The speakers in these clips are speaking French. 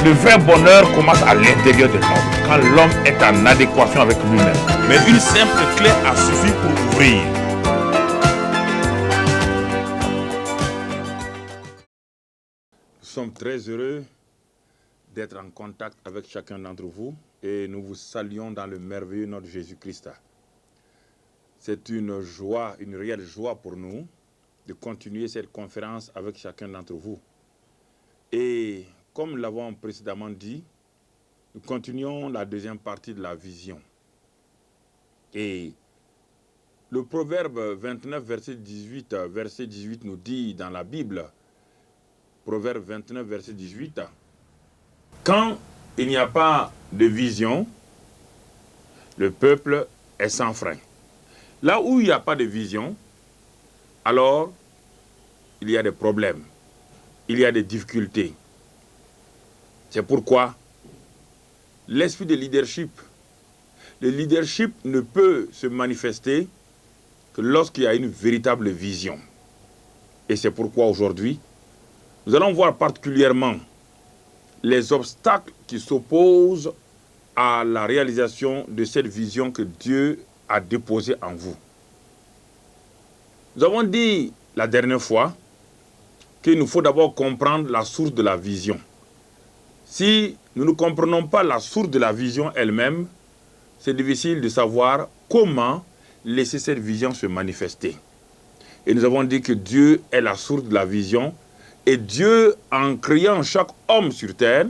Le vrai bonheur commence à l'intérieur de l'homme, quand l'homme est en adéquation avec lui-même. Mais une simple clé a suffi pour ouvrir. Nous sommes très heureux d'être en contact avec chacun d'entre vous et nous vous saluons dans le merveilleux nom de Jésus-Christ. C'est une joie, une réelle joie pour nous de continuer cette conférence avec chacun d'entre vous. Et comme nous l'avons précédemment dit, nous continuons la deuxième partie de la vision. Et le proverbe 29, verset 18 nous dit dans la Bible, proverbe 29, verset 18, quand il n'y a pas de vision, le peuple est sans frein. Là où il n'y a pas de vision, alors il y a des problèmes, il y a des difficultés. C'est pourquoi l'esprit de leadership, le leadership ne peut se manifester que lorsqu'il y a une véritable vision. Et c'est pourquoi aujourd'hui, nous allons voir particulièrement les obstacles qui s'opposent à la réalisation de cette vision que Dieu a déposée en vous. Nous avons dit la dernière fois qu'il nous faut d'abord comprendre la source de la vision. Si nous ne comprenons pas la source de la vision elle-même, c'est difficile de savoir comment laisser cette vision se manifester. Et nous avons dit que Dieu est la source de la vision. Et Dieu, en créant chaque homme sur terre,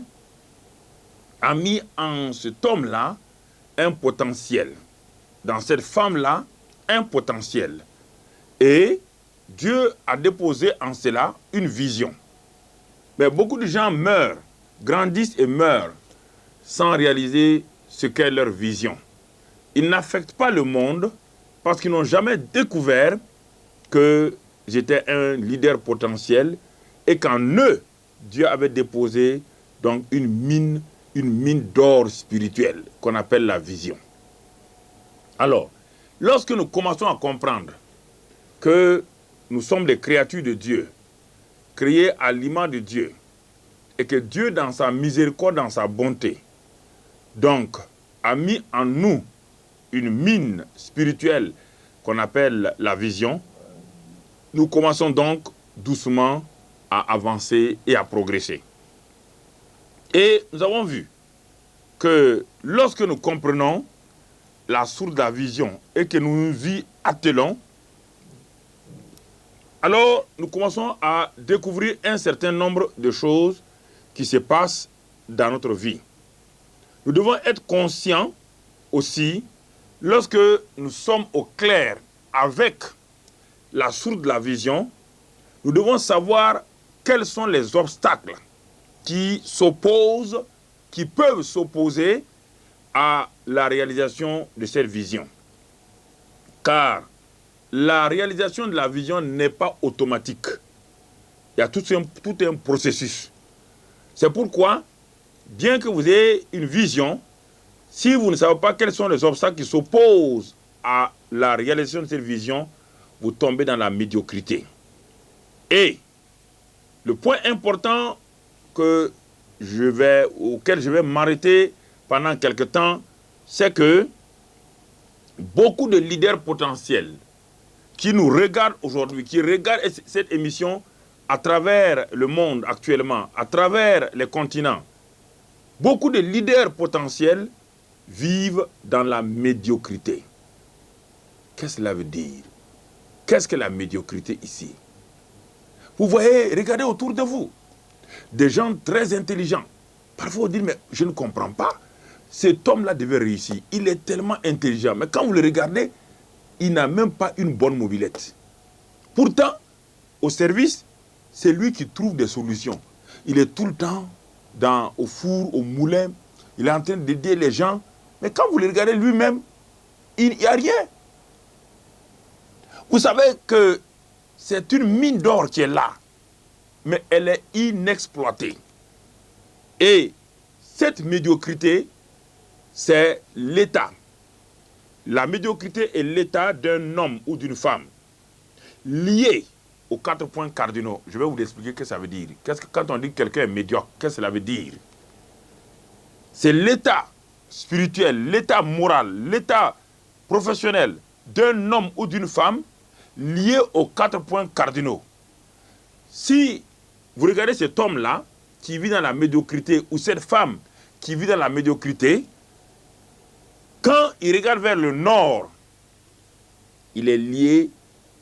a mis en cet homme-là un potentiel. Dans cette femme-là, un potentiel. Et Dieu a déposé en cela une vision. Mais beaucoup de gens meurent, grandissent et meurent sans réaliser ce qu'est leur vision. Ils n'affectent pas le monde parce qu'ils n'ont jamais découvert que j'étais un leader potentiel et qu'en eux, Dieu avait déposé donc une mine d'or spirituelle qu'on appelle la vision. Alors, lorsque nous commençons à comprendre que nous sommes des créatures de Dieu, créées à l'image de Dieu, et que Dieu, dans sa miséricorde, dans sa bonté, donc, a mis en nous une mine spirituelle qu'on appelle la vision, nous commençons donc doucement à avancer et à progresser. Et nous avons vu que lorsque nous comprenons la source de la vision et que nous nous y attelons, alors nous commençons à découvrir un certain nombre de choses qui se passent dans notre vie. Nous devons être conscients aussi, lorsque nous sommes au clair avec la source de la vision, nous devons savoir quels sont les obstacles qui s'opposent, qui peuvent s'opposer à la réalisation de cette vision. Car la réalisation de la vision n'est pas automatique. Il y a tout un processus. C'est pourquoi, bien que vous ayez une vision, si vous ne savez pas quels sont les obstacles qui s'opposent à la réalisation de cette vision, vous tombez dans la médiocrité. Et le point important auquel je vais m'arrêter pendant quelque temps, c'est que beaucoup de leaders potentiels qui nous regardent aujourd'hui, qui regardent cette émission à travers le monde actuellement, à travers les continents, beaucoup de leaders potentiels vivent dans la médiocrité. Qu'est-ce que cela veut dire? Qu'est-ce que la médiocrité ici? Vous voyez, regardez autour de vous, des gens très intelligents. Parfois vous dites, mais je ne comprends pas, cet homme-là devait réussir, il est tellement intelligent, mais quand vous le regardez, il n'a même pas une bonne mobilette. Pourtant, au service, c'est lui qui trouve des solutions. Il est tout le temps au four, au moulin, il est en train d'aider les gens, mais quand vous le regardez lui-même, il n'y a rien. Vous savez que c'est une mine d'or qui est là, mais elle est inexploitée. Et cette médiocrité, c'est l'état. La médiocrité est l'état d'un homme ou d'une femme lié aux 4 points cardinaux. Je vais vous expliquer ce que ça veut dire. Quand on dit que quelqu'un est médiocre, qu'est-ce que cela veut dire? c'est l'état spirituel, l'état moral, l'état professionnel d'un homme ou d'une femme lié aux 4 points cardinaux. Si vous regardez cet homme-là qui vit dans la médiocrité ou cette femme qui vit dans la médiocrité, quand il regarde vers le nord, il est lié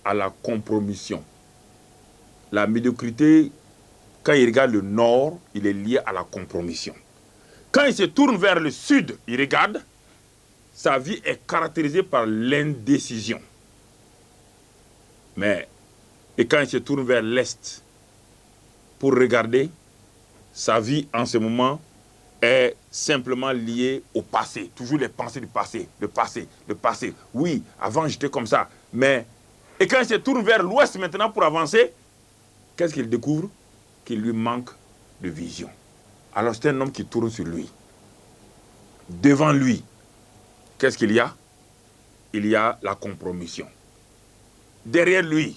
à la compromission. La médiocrité, quand il regarde le nord, il est lié à la compromission. Quand il se tourne vers le sud, il regarde, sa vie est caractérisée par l'indécision. Et quand il se tourne vers l'est, pour regarder, sa vie en ce moment est simplement liée au passé. Toujours les pensées du passé, le passé, le passé. Oui, avant j'étais comme ça, mais... Et quand il se tourne vers l'ouest maintenant pour avancer, qu'est-ce qu'il découvre? Qu'il lui manque de vision. Alors c'est un homme qui tourne sur lui. Devant lui, qu'est-ce qu'il y a? Il y a la compromission. Derrière lui,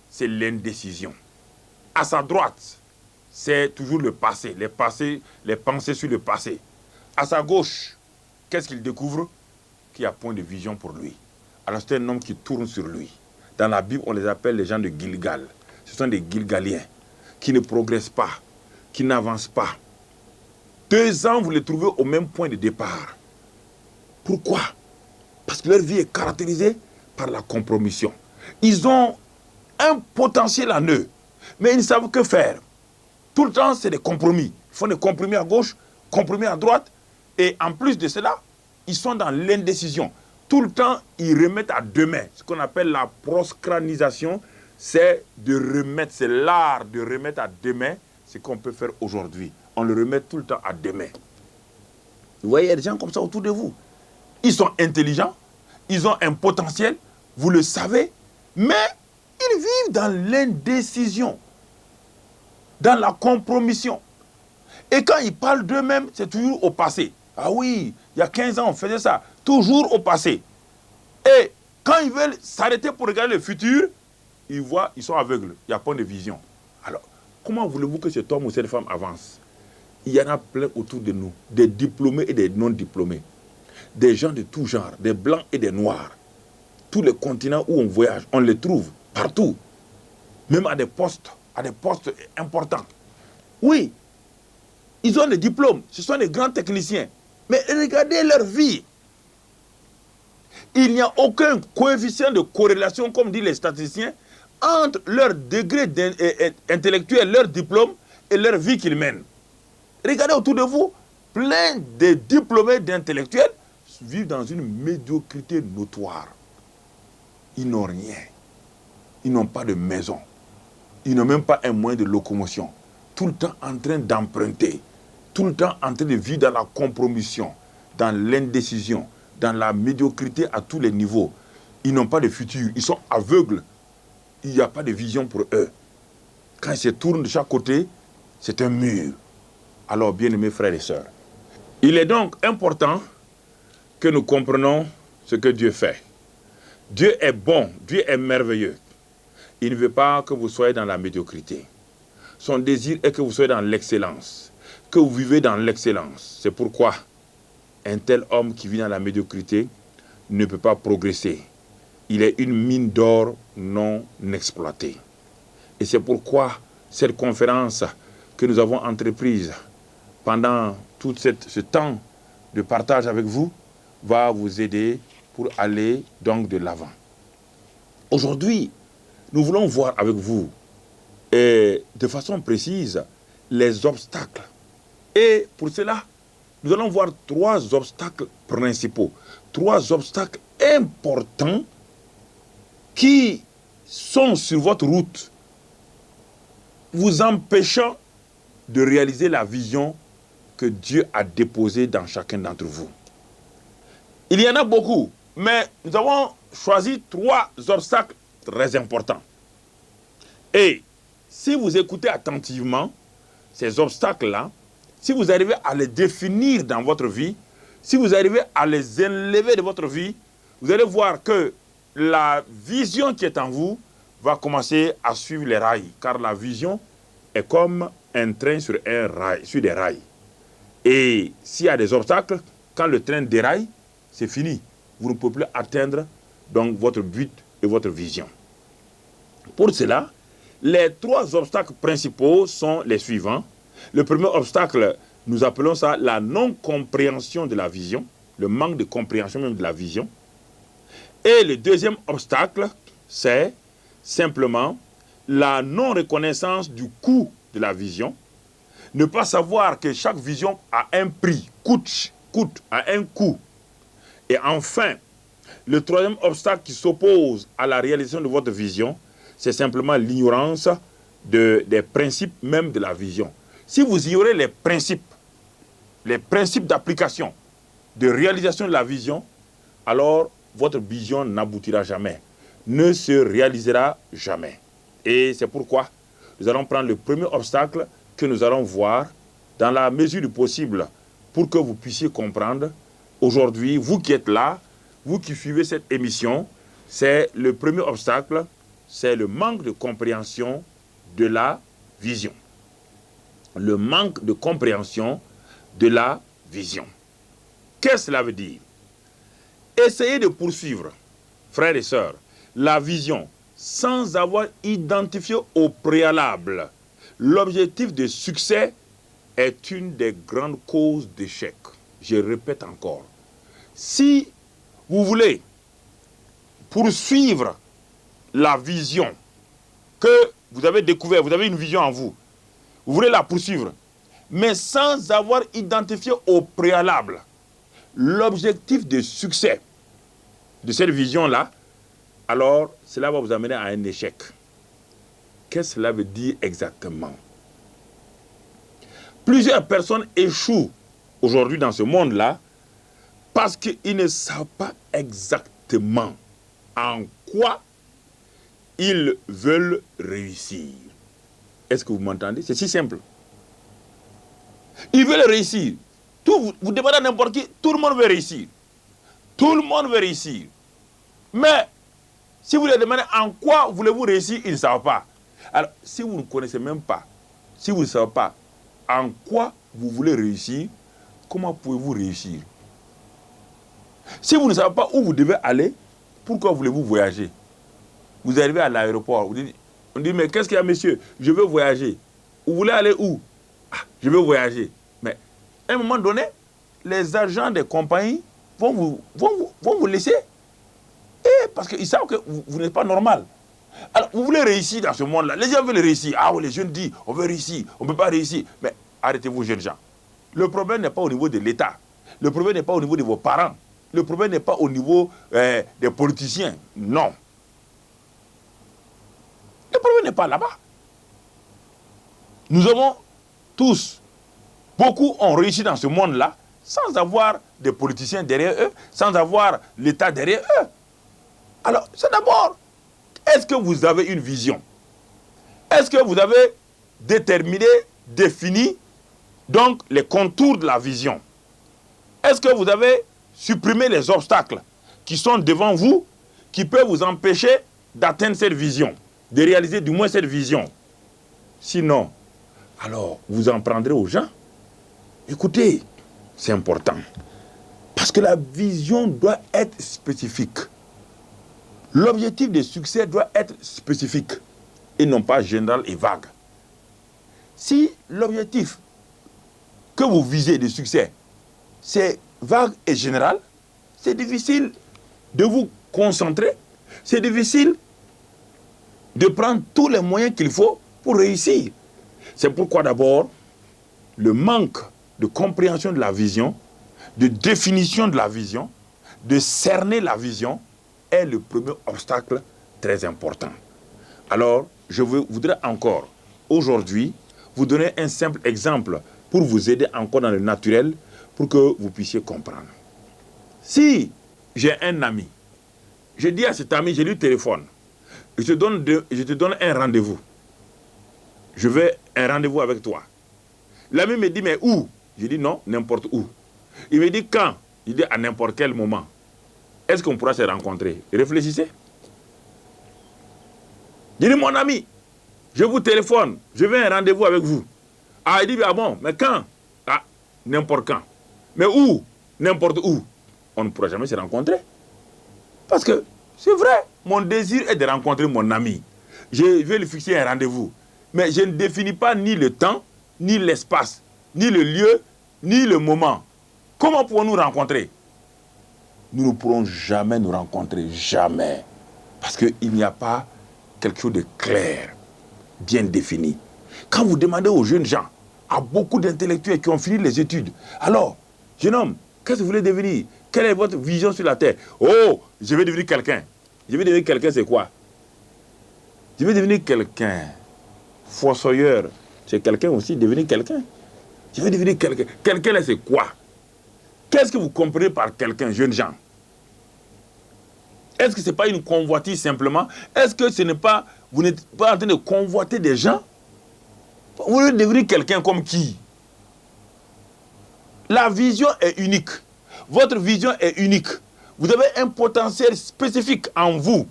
c'est l'indécision. À sa droite, c'est toujours le passé, les pensées sur le passé. À sa gauche, qu'est-ce qu'il découvre? Qu'il n'y a point de vision pour lui. Alors c'est un homme qui tourne sur lui. Dans la Bible, on les appelle les gens de Gilgal. Ce sont des Gilgaliens qui ne progressent pas, qui n'avancent pas. 2 ans, vous les trouvez au même point de départ. Pourquoi? Parce que leur vie est caractérisée par la compromission. Ils ont un potentiel en eux, mais ils ne savent que faire. Tout le temps, c'est des compromis. Ils font des compromis à gauche, compromis à droite, et en plus de cela, ils sont dans l'indécision. Tout le temps, ils remettent à demain. Ce qu'on appelle la proscranisation, c'est de remettre, c'est l'art de remettre à demain ce qu'on peut faire aujourd'hui. On le remet tout le temps à demain. Vous voyez, il y a des gens comme ça autour de vous. Ils sont intelligents, ils ont un potentiel, vous le savez, mais ils vivent dans l'indécision, dans la compromission. Et quand ils parlent d'eux-mêmes, c'est toujours au passé. Ah oui, il y a 15 ans, on faisait ça. Toujours au passé. Et quand ils veulent s'arrêter pour regarder le futur, ils voient, ils sont aveugles. Il n'y a pas de vision. Alors, comment voulez-vous que cet homme ou cette femme avance? Il y en a plein autour de nous, des diplômés et des non-diplômés, des gens de tout genre, des blancs et des noirs. Tous les continents où on voyage, on les trouve partout, même à des postes importants. Oui, ils ont des diplômes, ce sont des grands techniciens, mais regardez leur vie. Il n'y a aucun coefficient de corrélation, comme disent les statisticiens, entre leur degré intellectuel, leur diplôme et leur vie qu'ils mènent. Regardez autour de vous, plein de diplômés d'intellectuels vivent dans une médiocrité notoire. Ils n'ont rien. Ils n'ont pas de maison. Ils n'ont même pas un moyen de locomotion. Tout le temps en train d'emprunter. Tout le temps en train de vivre dans la compromission, dans l'indécision, dans la médiocrité à tous les niveaux. Ils n'ont pas de futur. Ils sont aveugles. Il n'y a pas de vision pour eux. Quand ils se tournent de chaque côté, c'est un mur. Alors, bien-aimés frères et sœurs, il est donc important que nous comprenions ce que Dieu fait. Dieu est bon, Dieu est merveilleux. Il ne veut pas que vous soyez dans la médiocrité. Son désir est que vous soyez dans l'excellence, que vous vivez dans l'excellence. C'est pourquoi un tel homme qui vit dans la médiocrité ne peut pas progresser. Il est une mine d'or non exploitée. Et c'est pourquoi cette conférence que nous avons entreprise pendant tout ce temps de partage avec vous va vous aider pour aller donc de l'avant. Aujourd'hui, nous voulons voir avec vous et de façon précise les obstacles. Et pour cela, nous allons voir 3 obstacles principaux, 3 obstacles importants qui sont sur votre route, vous empêchant de réaliser la vision que Dieu a déposée dans chacun d'entre vous. Il y en a beaucoup, mais nous avons choisi 3 obstacles très importants. Et si vous écoutez attentivement ces obstacles-là, si vous arrivez à les définir dans votre vie, si vous arrivez à les enlever de votre vie, vous allez voir que la vision qui est en vous va commencer à suivre les rails. Car la vision est comme un train sur des rails. Et s'il y a des obstacles, quand le train déraille, c'est fini. Vous ne pouvez plus atteindre donc votre but et votre vision. Pour cela, les 3 obstacles principaux sont les suivants. Le premier obstacle, nous appelons ça la non-compréhension de la vision, le manque de compréhension même de la vision. Et le deuxième obstacle, c'est simplement la non-reconnaissance du coût de la vision. Ne pas savoir que chaque vision a un prix, coûte a un coût. Et enfin, le troisième obstacle qui s'oppose à la réalisation de votre vision, c'est simplement l'ignorance des principes même de la vision. Si vous ignorez les principes d'application, de réalisation de la vision, alors votre vision n'aboutira jamais, ne se réalisera jamais. Et c'est pourquoi nous allons prendre le premier obstacle que nous allons voir dans la mesure du possible pour que vous puissiez comprendre. Aujourd'hui, vous qui êtes là, vous qui suivez cette émission, c'est le premier obstacle, c'est le manque de compréhension de la vision. Le manque de compréhension de la vision. Qu'est-ce que cela veut dire? Essayez de poursuivre, frères et sœurs, la vision sans avoir identifié au préalable l'objectif de succès est une des grandes causes d'échec. Je répète encore. Si vous voulez poursuivre la vision que vous avez découverte, vous avez une vision en vous, vous voulez la poursuivre, mais sans avoir identifié au préalable l'objectif de succès de cette vision-là, alors cela va vous amener à un échec. Qu'est-ce que cela veut dire exactement? Plusieurs personnes échouent aujourd'hui dans ce monde-là parce qu'ils ne savent pas exactement en quoi ils veulent réussir. Est-ce que vous m'entendez? C'est si simple. Ils veulent réussir. Vous demandez à n'importe qui, tout le monde veut réussir. Tout le monde veut réussir. Mais si vous les demandez en quoi voulez-vous réussir, ils ne savent pas. Alors, si vous ne connaissez même pas, si vous ne savez pas en quoi vous voulez réussir, comment pouvez-vous réussir? Si vous ne savez pas où vous devez aller, pourquoi voulez-vous voyager? Vous arrivez à l'aéroport, on dit, mais qu'est-ce qu'il y a, monsieur? Je veux voyager. Vous voulez aller où? Ah, je veux voyager. Mais à un moment donné, les agents des compagnies vont vous laisser. Et parce qu'ils savent que vous n'êtes pas normal. Alors, vous voulez réussir dans ce monde-là. Les gens veulent réussir. Ah oui, les jeunes disent, on veut réussir, on ne peut pas réussir. Mais arrêtez-vous, jeunes gens. Le problème n'est pas au niveau de l'État. Le problème n'est pas au niveau de vos parents. Le problème n'est pas au niveau des politiciens. Non. Le problème n'est pas là-bas. Nous avons tous, beaucoup ont réussi dans ce monde-là sans avoir des politiciens derrière eux, sans avoir l'État derrière eux. Alors, c'est d'abord, est-ce que vous avez une vision? Est-ce que vous avez déterminé, défini, donc, les contours de la vision? Est-ce que vous avez supprimé les obstacles qui sont devant vous, qui peuvent vous empêcher d'atteindre cette vision, de réaliser du moins cette vision? Sinon, alors, vous en prendrez aux gens. Écoutez, c'est important. Parce que la vision doit être spécifique. L'objectif de succès doit être spécifique et non pas général et vague. Si l'objectif que vous visez de succès, c'est vague et général, c'est difficile de vous concentrer, c'est difficile de prendre tous les moyens qu'il faut pour réussir. C'est pourquoi d'abord, le manque de compréhension de la vision, de définition de la vision, de cerner la vision, est le premier obstacle très important. Alors, je voudrais encore, aujourd'hui, vous donner un simple exemple pour vous aider encore dans le naturel, pour que vous puissiez comprendre. Si j'ai un ami, je dis à cet ami, je lui téléphone, je te donne un rendez-vous. Je veux un rendez-vous avec toi. L'ami me dit, mais où? Je dis non, n'importe où. Il me dit quand? Il dit à n'importe quel moment. Est-ce qu'on pourra se rencontrer? Réfléchissez. Je dis, mon ami, je vous téléphone, je veux un rendez-vous avec vous. Ah, il dit, ah bon, mais quand? Ah, n'importe quand. Mais où? N'importe où. On ne pourra jamais se rencontrer. Parce que c'est vrai, mon désir est de rencontrer mon ami. Je vais lui fixer un rendez-vous. Mais je ne définis pas ni le temps, ni l'espace, ni le lieu, ni le moment. Comment pouvons-nous rencontrer? Nous ne pourrons jamais nous rencontrer, jamais. Parce qu'il n'y a pas quelque chose de clair, bien défini. Quand vous demandez aux jeunes gens, à beaucoup d'intellectuels qui ont fini les études, alors, jeune homme, qu'est-ce que vous voulez devenir? Quelle est votre vision sur la terre? Oh, je vais devenir quelqu'un. Je vais devenir quelqu'un, c'est quoi? Je vais devenir quelqu'un. Fossoyeur, c'est quelqu'un aussi, devenir quelqu'un. Je vais devenir quelqu'un. Quelqu'un, là, c'est quoi? Qu'est-ce que vous comprenez par quelqu'un, jeunes gens? Est-ce que ce n'est pas une convoitise simplement? Est-ce que ce n'est pas... Vous n'êtes pas en train de convoiter des gens? Vous voulez devenir quelqu'un comme qui? La vision est unique. Votre vision est unique. Vous avez un potentiel spécifique en vous.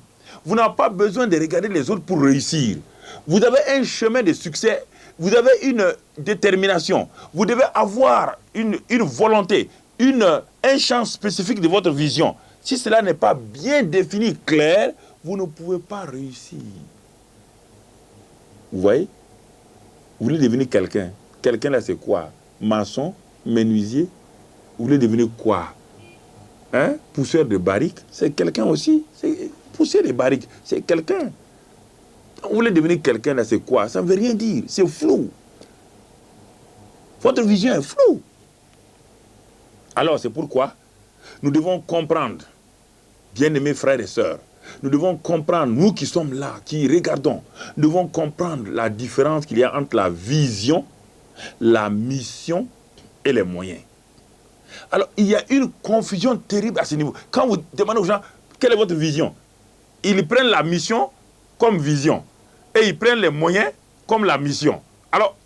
Vous n'avez pas besoin de regarder les autres pour réussir. Vous avez un chemin de succès. Vous avez une détermination. Vous devez avoir une volonté, un champ spécifique de votre vision. Si cela n'est pas bien défini, clair, vous ne pouvez pas réussir. Vous voyez? Vous voulez devenir quelqu'un. Quelqu'un là, c'est quoi? Maçon, menuisier. Vous voulez devenir quoi? Hein? Pousseur de barriques, c'est quelqu'un aussi. Pousser des barriques, c'est quelqu'un. Vous voulez devenir quelqu'un là, c'est quoi? Ça ne veut rien dire. C'est flou. Votre vision est floue. Alors, c'est pourquoi nous devons comprendre, bien-aimés frères et sœurs, nous devons comprendre, nous qui sommes là, qui regardons, nous devons comprendre la différence qu'il y a entre la vision, la mission et les moyens. Alors, il y a une confusion terrible à ce niveau. Quand vous demandez aux gens, quelle est votre vision? Ils prennent la mission comme vision et ils prennent les moyens comme la mission. Alors,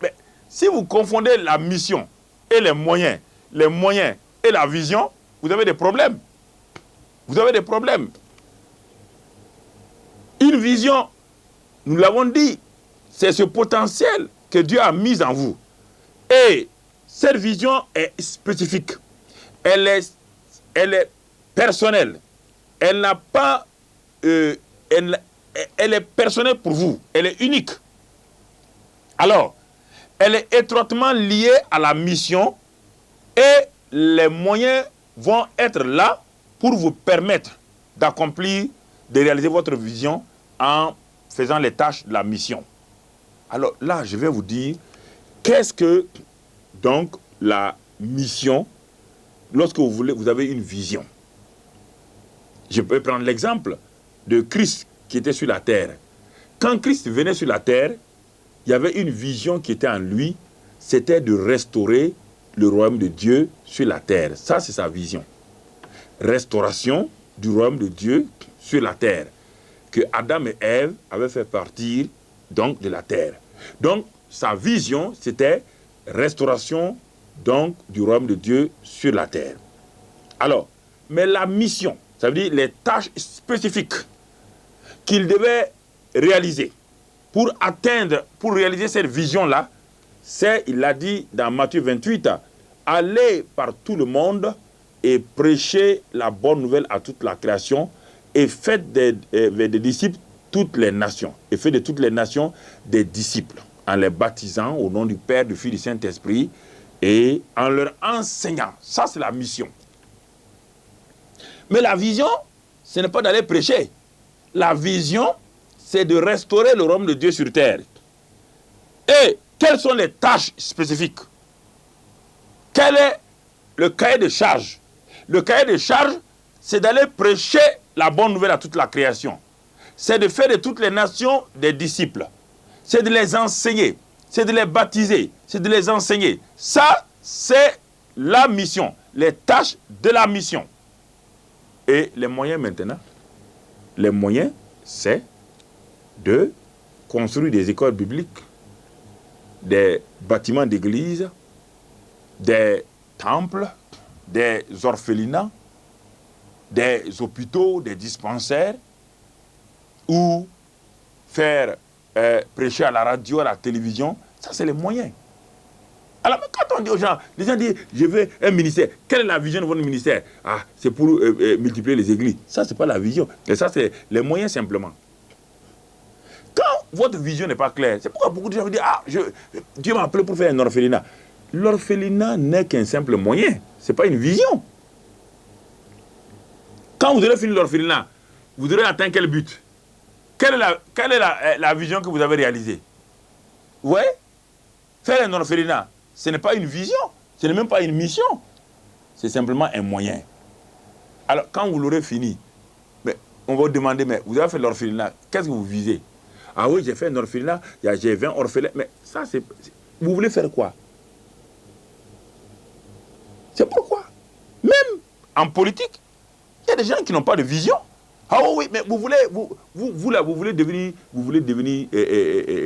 mais si vous confondez la mission et les moyens et la vision, vous avez des problèmes. Vous avez des problèmes. Une vision, nous l'avons dit, c'est ce potentiel que Dieu a mis en vous. Et cette vision est spécifique. Elle est personnelle. Elle n'a pas... elle est personnelle pour vous. Elle est unique. Alors, elle est étroitement liée à la mission et les moyens vont être là pour vous permettre d'accomplir, de réaliser votre vision en faisant les tâches de la mission. Alors là, je vais vous dire, qu'est-ce que donc la mission, lorsque vous avez une vision? Je peux prendre l'exemple de Christ qui était sur la terre. Quand Christ venait sur la terre, il y avait une vision qui était en lui, c'était de restaurer le royaume de Dieu sur la terre. Ça, c'est sa vision. Restauration du royaume de Dieu sur la terre, que Adam et Ève avaient fait partir donc de la terre. Donc, sa vision, c'était restauration donc du royaume de Dieu sur la terre. Alors, mais la mission, ça veut dire les tâches spécifiques qu'il devait réaliser pour atteindre, pour réaliser cette vision-là, c'est, il l'a dit dans Matthieu 28, aller par tout le monde et prêcher la bonne nouvelle à toute la création et faites des disciples toutes les nations. Et faites de toutes les nations des disciples en les baptisant au nom du Père, du Fils et du Saint-Esprit et en leur enseignant. Ça, c'est la mission. Mais la vision, ce n'est pas d'aller prêcher. La vision, c'est de restaurer le royaume de Dieu sur terre. Et quelles sont les tâches spécifiques? Quel est le cahier de charge? Le cahier de charge, c'est d'aller prêcher la bonne nouvelle à toute la création. C'est de faire de toutes les nations des disciples. C'est de les enseigner. C'est de les baptiser. C'est de les enseigner. Ça, c'est la mission. Les tâches de la mission. Et les moyens maintenant? Les moyens, c'est de construire des écoles bibliques, des bâtiments d'église, des temples, des orphelinats, des hôpitaux, des dispensaires, ou faire prêcher à la radio, à la télévision. Ça, c'est les moyens. Alors, quand on dit aux gens, les gens disent, je veux un ministère. Quelle est la vision de votre ministère? Ah, c'est pour multiplier les églises. Ça, c'est pas la vision. Et ça, c'est les moyens simplement. Quand votre vision n'est pas claire, c'est pourquoi beaucoup de gens vous disent, ah, Dieu m'a appelé pour faire un orphelinat. L'orphelinat n'est qu'un simple moyen. Ce n'est pas une vision. Quand vous aurez fini l'orphelinat, vous aurez atteint quel but? Quelle est la vision que vous avez réalisée? Oui, faire un orphelinat, ce n'est pas une vision, ce n'est même pas une mission. C'est simplement un moyen. Alors, quand vous l'aurez fini, mais on va vous demander, mais vous avez fait l'orphelinat, qu'est-ce que vous visez? Ah oui, j'ai fait un orphelinat, j'ai 20 orphelins, mais ça, c'est... Vous voulez faire quoi? C'est pourquoi, même en politique, il y a des gens qui n'ont pas de vision. Ah oui, mais vous voulez devenir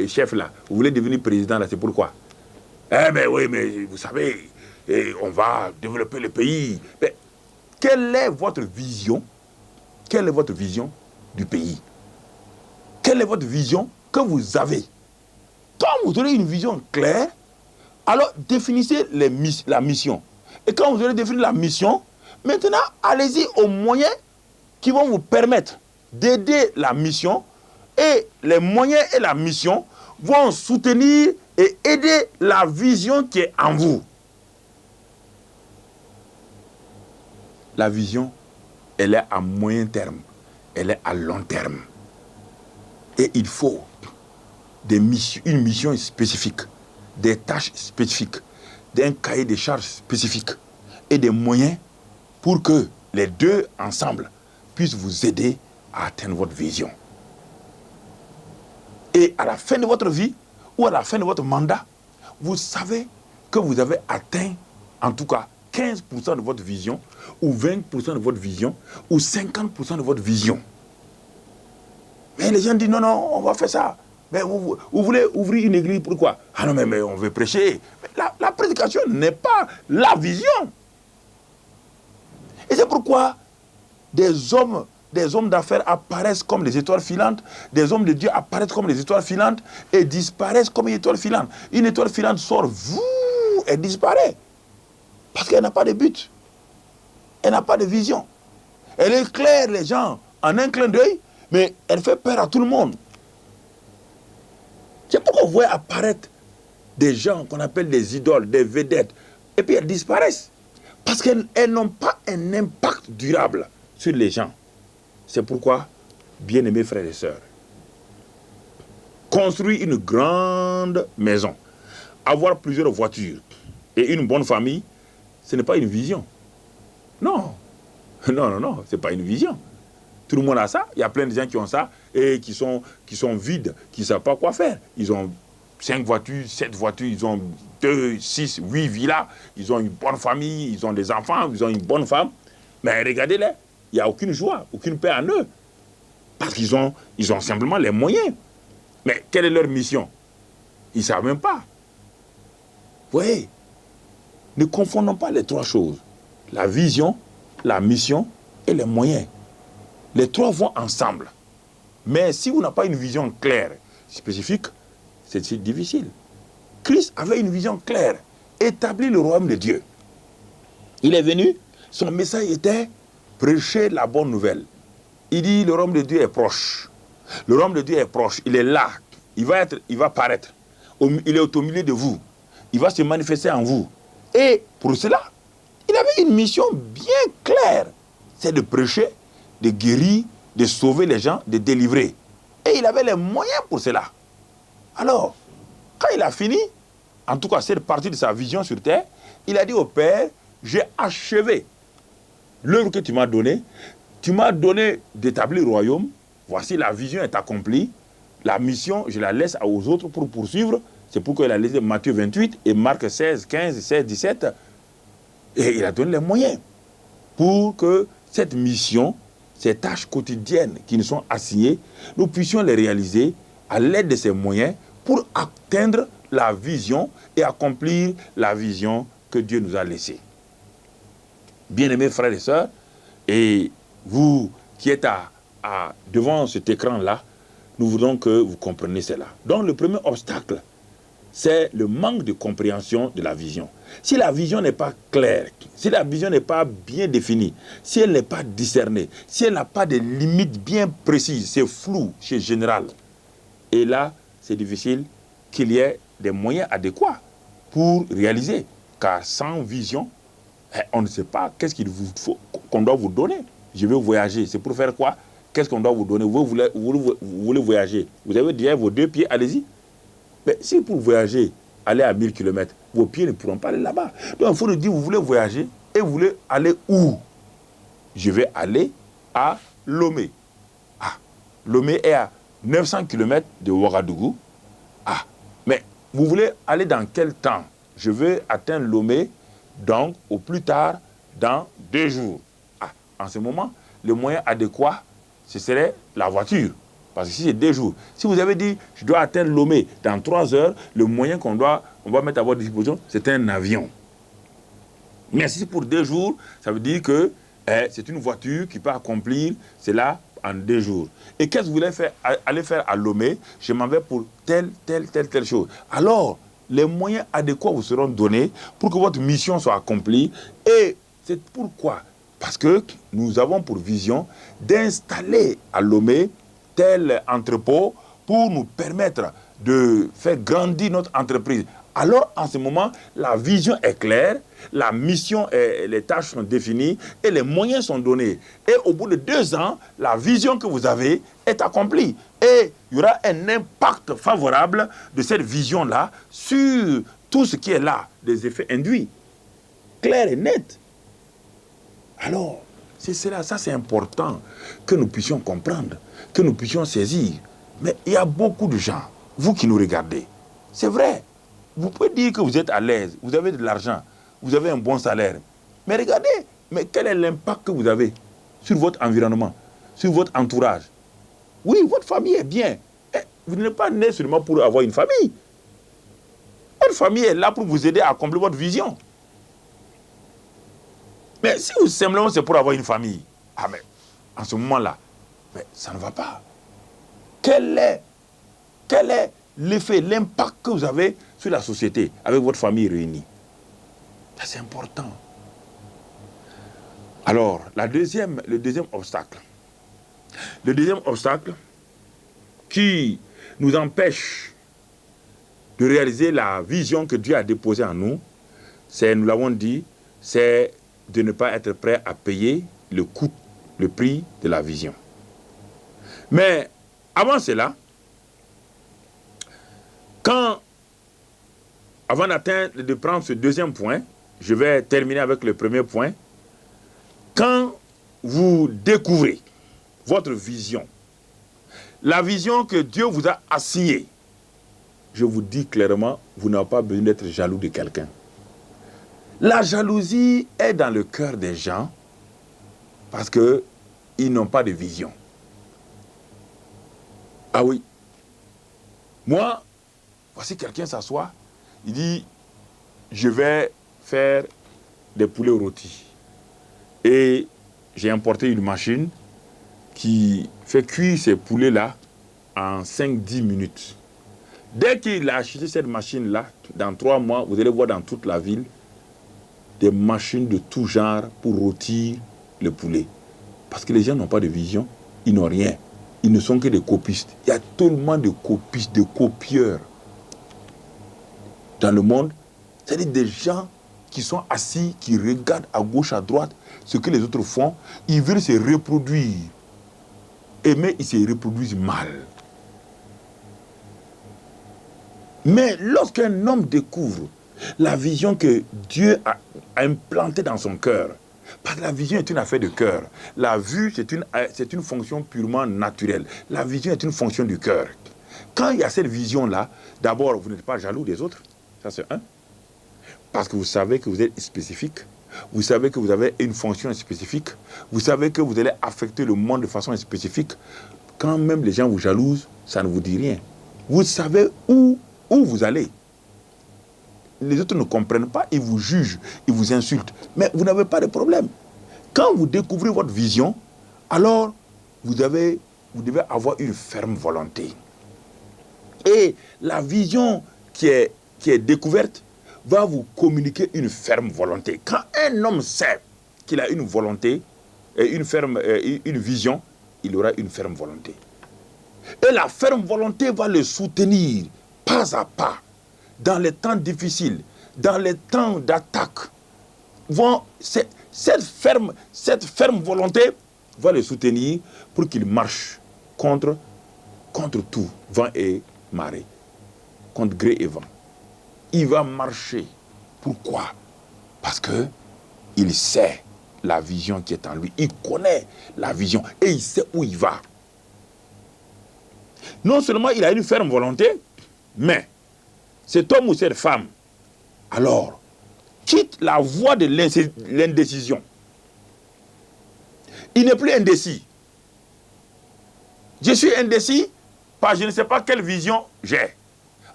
chef là, vous voulez devenir président là, c'est pourquoi? Eh ben oui, mais vous savez, on va développer le pays. Mais quelle est votre vision? Quelle est votre vision du pays? Quelle est votre vision que vous avez? Quand vous aurez une vision claire, alors définissez la mission. Et quand vous aurez défini la mission, maintenant, allez-y aux moyens qui vont vous permettre d'aider la mission, et les moyens et la mission vont soutenir et aider la vision qui est en vous. La vision, elle est à moyen terme, elle est à long terme. Et il faut une mission spécifique, des tâches spécifiques, d'un cahier de charges spécifique et des moyens pour que les deux ensemble puissent vous aider à atteindre votre vision. Et à la fin de votre vie ou à la fin de votre mandat, vous savez que vous avez atteint en tout cas 15% de votre vision ou 20% de votre vision ou 50% de votre vision. Mais les gens disent non, on va faire ça. Mais vous voulez ouvrir une église, pourquoi? Ah non, mais on veut prêcher. Mais la prédication n'est pas la vision. Et c'est pourquoi des hommes d'affaires apparaissent comme des étoiles filantes, des hommes de Dieu apparaissent comme des étoiles filantes et disparaissent comme une étoile filante. Une étoile filante sort, elle disparaît. Parce qu'elle n'a pas de but. Elle n'a pas de vision. Elle éclaire les gens en un clin d'œil, mais elle fait peur à tout le monde. C'est pourquoi vous voyez apparaître des gens qu'on appelle des idoles, des vedettes, et puis elles disparaissent. Parce qu'elles n'ont pas un impact durable sur les gens. C'est pourquoi, bien-aimés frères et sœurs, construire une grande maison, avoir plusieurs voitures et une bonne famille, ce n'est pas une vision. Non, ce n'est pas une vision. Tout le monde a ça. Il y a plein de gens qui ont ça et qui sont vides, qui ne savent pas quoi faire. Ils ont 5 voitures, 7 voitures, ils ont 2, 6, 8 villas, ils ont une bonne famille, ils ont des enfants, ils ont une bonne femme. Mais regardez-les, il n'y a aucune joie, aucune paix en eux. Parce qu'ils ont simplement les moyens. Mais quelle est leur mission? Ils ne savent même pas. Vous voyez, ne confondons pas les trois choses. La vision, la mission et les moyens. Les trois vont ensemble. Mais si vous n'avez pas une vision claire, spécifique, c'est difficile. Christ avait une vision claire, établir le royaume de Dieu. Il est venu, son message était prêcher la bonne nouvelle. Il dit le royaume de Dieu est proche. Le royaume de Dieu est proche, il est là, il va paraître. Il est au milieu de vous. Il va se manifester en vous. Et pour cela, il avait une mission bien claire. C'est de prêcher, de guérir, de sauver les gens, de délivrer. Et il avait les moyens pour cela. Alors, quand il a fini, en tout cas cette partie de sa vision sur terre, il a dit au Père, j'ai achevé l'œuvre que tu m'as donnée d'établir le royaume. Voici la vision est accomplie. La mission, je la laisse aux autres pour poursuivre. C'est pourquoi il a laissé Matthieu 28 et Marc 16, 15, 16, 17. Et il a donné les moyens pour que cette mission, ces tâches quotidiennes qui nous sont assignées, nous puissions les réaliser à l'aide de ces moyens pour atteindre la vision et accomplir la vision que Dieu nous a laissée. Bien-aimés frères et sœurs, et vous qui êtes devant cet écran-là, nous voulons que vous compreniez cela. Donc le premier obstacle c'est le manque de compréhension de la vision. Si la vision n'est pas claire, si la vision n'est pas bien définie, si elle n'est pas discernée, si elle n'a pas de limites bien précises, c'est flou, c'est général. Et là, c'est difficile qu'il y ait des moyens adéquats pour réaliser. Car sans vision, on ne sait pas qu'est-ce qu'il vous faut, qu'on doit vous donner. Je vais voyager, c'est pour faire quoi? Qu'est-ce qu'on doit vous donner? Vous voulez voyager. Vous avez déjà vos 2 pieds, allez-y. Mais si pour voyager, aller à 1000 km, vos pieds ne pourront pas aller là-bas. Donc il faut nous dire, vous voulez voyager et vous voulez aller où? Je vais aller à Lomé. Ah, Lomé est à 900 km de Ouagadougou. Ah, mais vous voulez aller dans quel temps? Je vais atteindre Lomé, donc au plus tard, dans 2 jours. Ah, en ce moment, le moyen adéquat, ce serait la voiture. Parce que si c'est 2 jours, si vous avez dit, je dois atteindre Lomé dans 3 heures, le moyen on va mettre à votre disposition, c'est un avion. Mais si c'est pour 2 jours, ça veut dire que c'est une voiture qui peut accomplir cela en 2 jours. Et qu'est-ce que vous voulez aller faire à Lomé? Je m'en vais pour telle chose. Alors, les moyens adéquats vous seront donnés pour que votre mission soit accomplie. Et c'est pourquoi? Parce que nous avons pour vision d'installer à Lomé tel entrepôt pour nous permettre de faire grandir notre entreprise. Alors, en ce moment, la vision est claire, la mission et les tâches sont définies et les moyens sont donnés. Et au bout de 2 ans, la vision que vous avez est accomplie. Et il y aura un impact favorable de cette vision-là sur tout ce qui est là, des effets induits, clairs et nets. Alors, c'est cela, ça c'est important que nous puissions comprendre, que nous puissions saisir. Mais il y a beaucoup de gens, vous qui nous regardez, c'est vrai, vous pouvez dire que vous êtes à l'aise, vous avez de l'argent, vous avez un bon salaire. Mais regardez, mais quel est l'impact que vous avez sur votre environnement, sur votre entourage? Oui, votre famille est bien. Vous n'êtes pas né seulement pour avoir une famille. Votre famille est là pour vous aider à accomplir votre vision. Mais si vous simplement c'est pour avoir une famille, ah mais en ce moment-là, mais ça ne va pas. Quel est l'effet, l'impact que vous avez sur la société avec votre famille réunie? Ça c'est important. Alors, le deuxième obstacle. Le deuxième obstacle qui nous empêche de réaliser la vision que Dieu a déposée en nous, c'est, nous l'avons dit, c'est de ne pas être prêt à payer le coût, le prix de la vision. Mais avant cela, avant de prendre ce deuxième point, je vais terminer avec le premier point. Quand vous découvrez votre vision, la vision que Dieu vous a assignée, je vous dis clairement, vous n'avez pas besoin d'être jaloux de quelqu'un. La jalousie est dans le cœur des gens parce qu'ils n'ont pas de vision. Ah oui. Moi, voici quelqu'un s'assoit, il dit, je vais faire des poulets rôtis. Et j'ai importé une machine qui fait cuire ces poulets-là en 5-10 minutes. Dès qu'il a acheté cette machine-là, dans 3 mois, vous allez voir dans toute la ville des machines de tout genre pour rôtir le poulet. Parce que les gens n'ont pas de vision, ils n'ont rien. Ils ne sont que des copistes. Il y a tellement de copistes, de copieurs dans le monde. C'est-à-dire des gens qui sont assis, qui regardent à gauche, à droite ce que les autres font. Ils veulent se reproduire. Mais ils se reproduisent mal. Mais lorsqu'un homme découvre la vision que Dieu a implantée dans son cœur, parce que la vision est une affaire de cœur. La vue, c'est une fonction purement naturelle. La vision est une fonction du cœur. Quand il y a cette vision-là, d'abord, vous n'êtes pas jaloux des autres. Ça, c'est un. Parce que vous savez que vous êtes spécifique. Vous savez que vous avez une fonction spécifique. Vous savez que vous allez affecter le monde de façon spécifique. Quand même les gens vous jalousent, ça ne vous dit rien. Vous savez où vous allez. Les autres ne comprennent pas, ils vous jugent, ils vous insultent. Mais vous n'avez pas de problème. Quand vous découvrez votre vision, alors vous devez avoir une ferme volonté. Et la vision qui est qui est découverte va vous communiquer une ferme volonté. Quand un homme sait qu'il a une volonté, une vision, il aura une ferme volonté. Et la ferme volonté va le soutenir pas à pas dans les temps difficiles, dans les temps d'attaque. Cette ferme volonté va le soutenir pour qu'il marche contre tout, vent et marée, contre gré et vent. Il va marcher. Pourquoi? Parce que il sait la vision qui est en lui. Il connaît la vision et il sait où il va. Non seulement il a une ferme volonté, mais cet homme ou cette femme, alors, quitte la voie de l'indécision. Il n'est plus indécis. Je suis indécis parce que je ne sais pas quelle vision j'ai.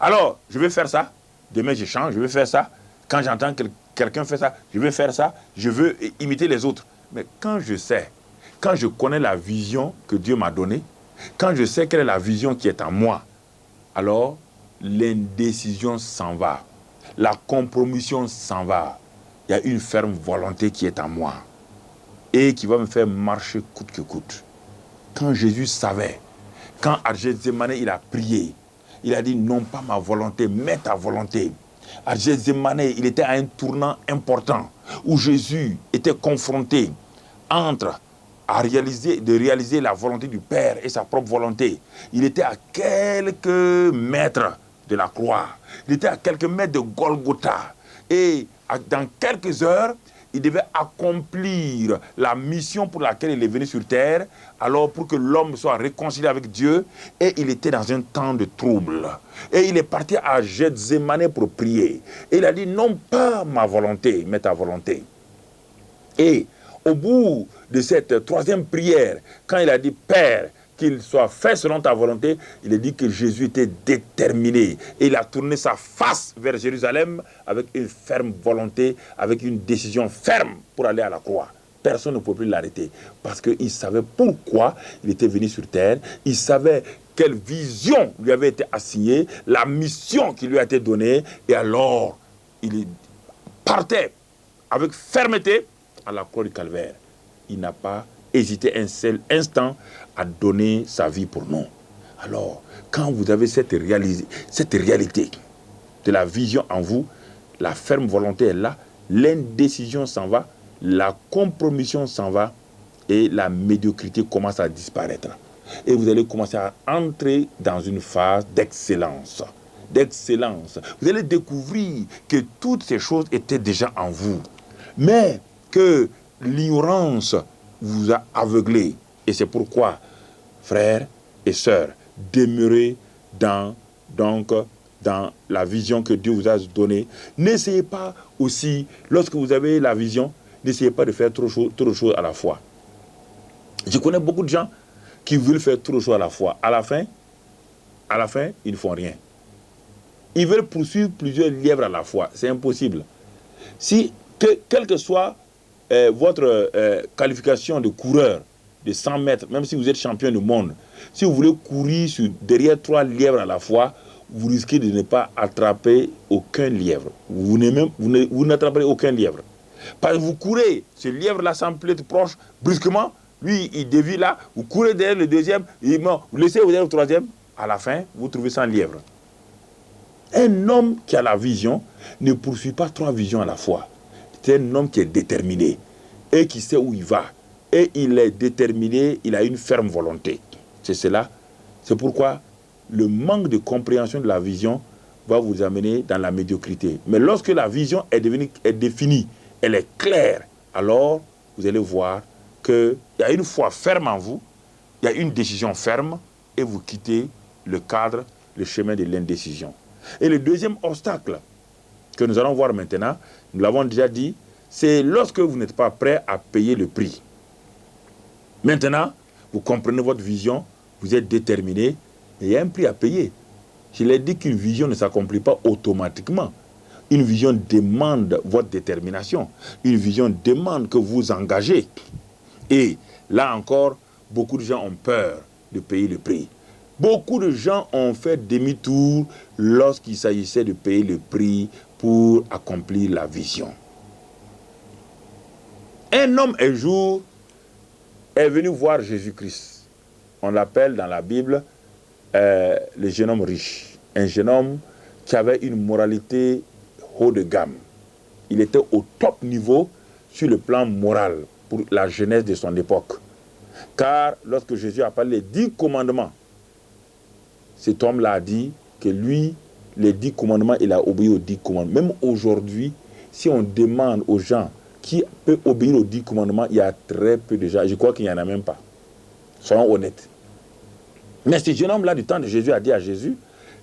Alors, je vais faire ça. Demain, je change, je vais faire ça. Quand j'entends quelqu'un faire ça, je vais faire ça. Je veux imiter les autres. Mais quand je sais, quand je connais la vision que Dieu m'a donnée, quand je sais quelle est la vision qui est en moi, alors l'indécision s'en va. La compromission s'en va. Il y a une ferme volonté qui est en moi et qui va me faire marcher coûte que coûte. Quand Jésus savait, quand à Gethsémani il a prié, il a dit non pas ma volonté, mais ta volonté. À Gethsémani, il était à un tournant important où Jésus était confronté entre de réaliser la volonté du Père et sa propre volonté. Il était à quelques mètres de la croix. Il était à quelques mètres de Golgotha. Et dans quelques heures, il devait accomplir la mission pour laquelle il est venu sur terre, alors pour que l'homme soit réconcilié avec Dieu, et il était dans un temps de trouble. Et il est parti à Gethsémani pour prier. Et il a dit, non pas ma volonté, mais ta volonté. Et au bout de cette troisième prière, quand il a dit, Père, qu'il soit fait selon ta volonté, il a dit que Jésus était déterminé. Et il a tourné sa face vers Jérusalem avec une ferme volonté, avec une décision ferme pour aller à la croix. Personne ne pouvait plus l'arrêter parce qu'il savait pourquoi il était venu sur terre. Il savait quelle vision lui avait été assignée, la mission qui lui a été donnée. Et alors, il partait avec fermeté à la croix du calvaire. Il n'a pas hésité un seul instant à donner sa vie pour nous. Alors, quand vous avez cette réalité de la vision en vous, la ferme volonté est là, l'indécision s'en va, la compromission s'en va et la médiocrité commence à disparaître. Et vous allez commencer à entrer dans une phase d'excellence. Vous allez découvrir que toutes ces choses étaient déjà en vous, mais que l'ignorance vous a aveuglé. Et c'est pourquoi, frères et sœurs, demeurez dans la vision que Dieu vous a donnée. N'essayez pas aussi, lorsque vous avez la vision, n'essayez pas de faire trop de choses à la fois. Je connais beaucoup de gens qui veulent faire trop de choses à la fois. À la fin, ils ne font rien. Ils veulent poursuivre plusieurs lièvres à la fois. C'est impossible. Quelle que soit votre qualification de coureur de 100 mètres, même si vous êtes champion du monde, si vous voulez courir derrière 3 lièvres à la fois, vous risquez de ne pas attraper aucun lièvre. Vous n'attraperez aucun lièvre. Parce que vous courez, ce lièvre-là semble être proche, brusquement, lui, il dévie là, vous courez derrière le deuxième, vous laissez derrière le troisième, à la fin, vous trouvez 100 lièvres. Un homme qui a la vision ne poursuit pas 3 visions à la fois. C'est un homme qui est déterminé et qui sait où il va. Et il est déterminé, il a une ferme volonté. C'est cela. C'est pourquoi le manque de compréhension de la vision va vous amener dans la médiocrité. Mais lorsque la vision est définie, elle est claire, alors vous allez voir qu'il y a une foi ferme en vous, il y a une décision ferme et vous quittez le cadre, le chemin de l'indécision. Et le deuxième obstacle que nous allons voir maintenant, nous l'avons déjà dit, c'est lorsque vous n'êtes pas prêt à payer le prix. Maintenant, vous comprenez votre vision, vous êtes déterminé, et il y a un prix à payer. Je l'ai dit qu'une vision ne s'accomplit pas automatiquement. Une vision demande votre détermination. Une vision demande que vous engagez. Et là encore, beaucoup de gens ont peur de payer le prix. Beaucoup de gens ont fait demi-tour lorsqu'il s'agissait de payer le prix pour accomplir la vision. Un homme un jour est venu voir Jésus-Christ. On l'appelle dans la Bible le jeune homme riche. Un jeune homme qui avait une moralité haut de gamme. Il était au top niveau sur le plan moral pour la jeunesse de son époque. Car lorsque Jésus a parlé des 10 commandements, cet homme-là a dit que lui, les 10 commandements, il a obéi aux 10 commandements. Même aujourd'hui, si on demande aux gens qui peut obéir aux 10 commandements, il y a très peu de gens. Je crois qu'il n'y en a même pas. Soyons honnêtes. Mais ce jeune homme-là, du temps de Jésus, a dit à Jésus,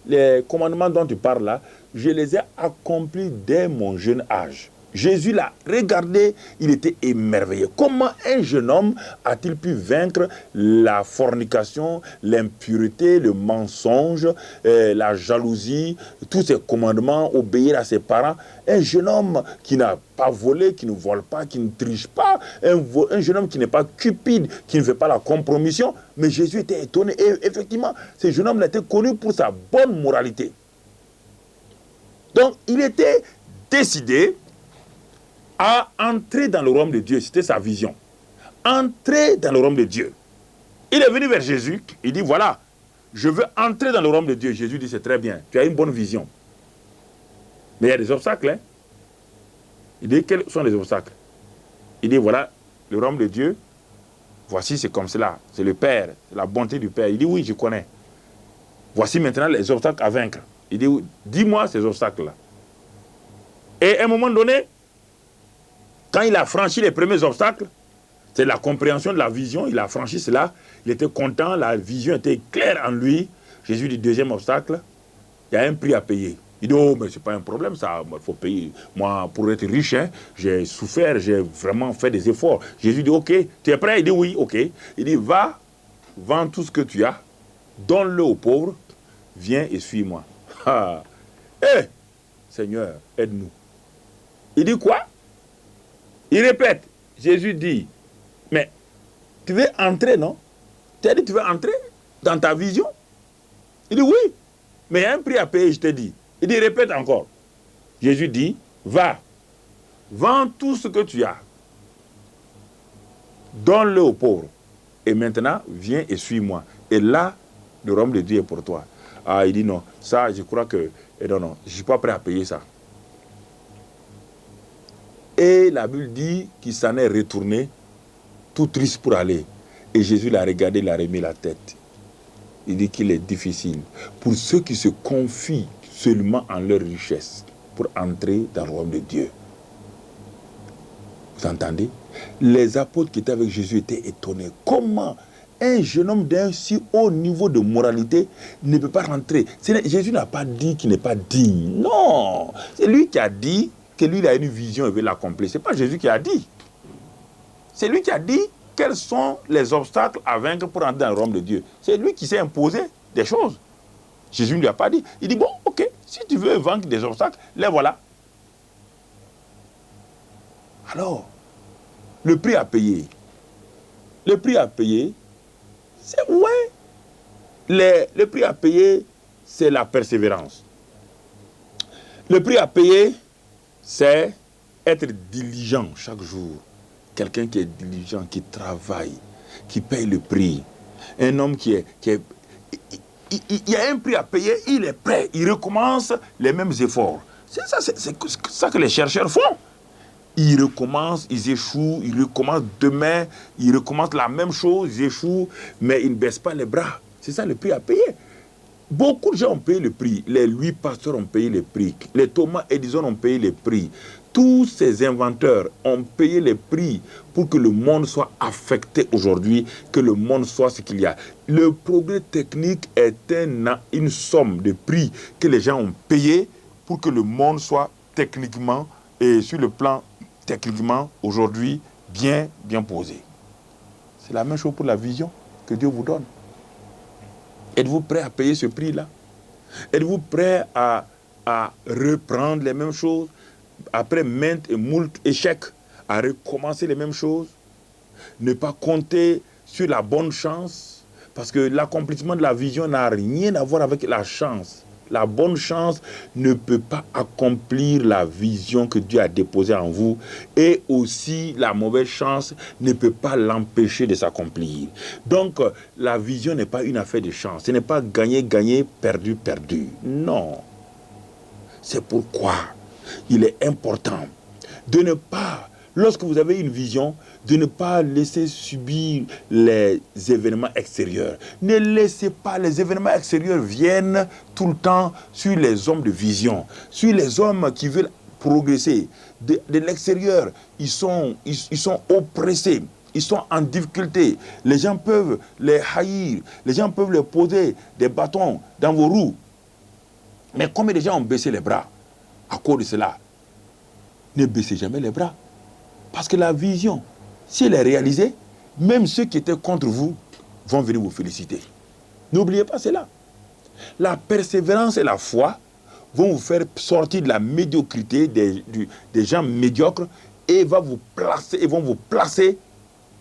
les commandements dont tu parles là, je les ai accomplis dès mon jeune âge. Jésus l'a regardé, il était émerveillé. Comment un jeune homme a-t-il pu vaincre la fornication, l'impureté, le mensonge, la jalousie, tous ces commandements, obéir à ses parents? Un jeune homme qui n'a pas volé, qui ne vole pas, qui ne triche pas, un jeune homme qui n'est pas cupide, qui ne fait pas la compromission. Mais Jésus était étonné. Et effectivement, ce jeune homme était connu pour sa bonne moralité. Donc, il était décidé à entrer dans le royaume de Dieu. C'était sa vision. Entrer dans le royaume de Dieu. Il est venu vers Jésus. Il dit, voilà, je veux entrer dans le royaume de Dieu. Jésus dit, c'est très bien. Tu as une bonne vision. Mais il y a des obstacles. Hein? Il dit, quels sont les obstacles? Il dit, voilà, le royaume de Dieu, voici, c'est comme cela. C'est le Père, la bonté du Père. Il dit, oui, je connais. Voici maintenant les obstacles à vaincre. Il dit, dis-moi ces obstacles-là. Et à un moment donné, quand il a franchi les premiers obstacles, c'est la compréhension de la vision, il a franchi cela, il était content, la vision était claire en lui. Jésus dit, deuxième obstacle, il y a un prix à payer. Il dit, oh, mais ce n'est pas un problème, ça, il faut payer. Moi, pour être riche, hein, j'ai souffert, j'ai vraiment fait des efforts. Jésus dit, ok, tu es prêt? Il dit, oui, ok. Il dit, va, vends tout ce que tu as, donne-le aux pauvres, viens et suis-moi. Ah, hé, Seigneur, aide-nous. Il dit quoi? Il répète, Jésus dit, mais tu veux entrer, non? Tu as dit, tu veux entrer dans ta vision? Il dit, oui, mais il y a un prix à payer, je te dis. Il dit, répète encore. Jésus dit, va, vends tout ce que tu as, donne-le aux pauvres, et maintenant, viens et suis-moi. Et là, le royaume de Dieu est pour toi. Ah, il dit, non, ça, je crois que, non, je ne suis pas prêt à payer ça. Et la Bible dit qu'il s'en est retourné tout triste pour aller. Et Jésus l'a regardé, il a remis la tête. Il dit qu'il est difficile pour ceux qui se confient seulement en leur richesse pour entrer dans le royaume de Dieu. Vous entendez? Les apôtres qui étaient avec Jésus étaient étonnés. Comment un jeune homme d'un si haut niveau de moralité ne peut pas rentrer? Jésus n'a pas dit qu'il n'est pas digne. Non, c'est lui qui a dit que lui, il a une vision et veut l'accomplir. Ce n'est pas Jésus qui a dit. C'est lui qui a dit quels sont les obstacles à vaincre pour entrer dans le royaume de Dieu. C'est lui qui s'est imposé des choses. Jésus ne lui a pas dit. Il dit, bon, ok, si tu veux vaincre des obstacles, les voilà. Alors, le prix à payer. Le prix à payer, c'est ouais. Le prix à payer, c'est la persévérance. Le prix à payer, c'est être diligent chaque jour. Quelqu'un qui est diligent, qui travaille, qui paye le prix. Un homme qui est il y a un prix à payer, il est prêt, il recommence les mêmes efforts. C'est ça que les chercheurs font. Ils recommencent, ils échouent, ils recommencent demain, ils recommencent la même chose, ils échouent, mais ils ne baissent pas les bras. C'est ça le prix à payer. Beaucoup de gens ont payé le prix. Les Louis Pasteur ont payé le prix. Les Thomas Edison ont payé le prix. Tous ces inventeurs ont payé les prix pour que le monde soit affecté aujourd'hui, que le monde soit ce qu'il y a. Le progrès technique est une somme de prix que les gens ont payé pour que le monde soit techniquement et sur le plan techniquement aujourd'hui bien posé. C'est la même chose pour la vision que Dieu vous donne. Êtes-vous prêt à payer ce prix-là? Êtes-vous prêt à reprendre les mêmes choses après maintes et moult échecs, à recommencer les mêmes choses? Ne pas compter sur la bonne chance, Parce que l'accomplissement de la vision n'a rien à voir avec la chance. La bonne chance ne peut pas accomplir la vision que Dieu a déposée en vous. Et aussi, la mauvaise chance ne peut pas l'empêcher de s'accomplir. Donc, la vision n'est pas une affaire de chance. Ce n'est pas gagner, gagner, perdu, perdu. Non. C'est pourquoi il est important de ne pas, lorsque vous avez une vision, de ne pas laisser subir les événements extérieurs. Ne laissez pas les événements extérieurs viennent tout le temps sur les hommes de vision, sur les hommes qui veulent progresser. De l'extérieur, ils sont oppressés. Ils sont en difficulté. Les gens peuvent les haïr. Les gens peuvent leur poser des bâtons dans vos roues. Mais combien de gens ont baissé les bras à cause de cela? Ne baissez jamais les bras. Parce que la vision, si elle est réalisée, même ceux qui étaient contre vous vont venir vous féliciter. N'oubliez pas cela. La persévérance et la foi vont vous faire sortir de la médiocrité des gens médiocres et vont vous placer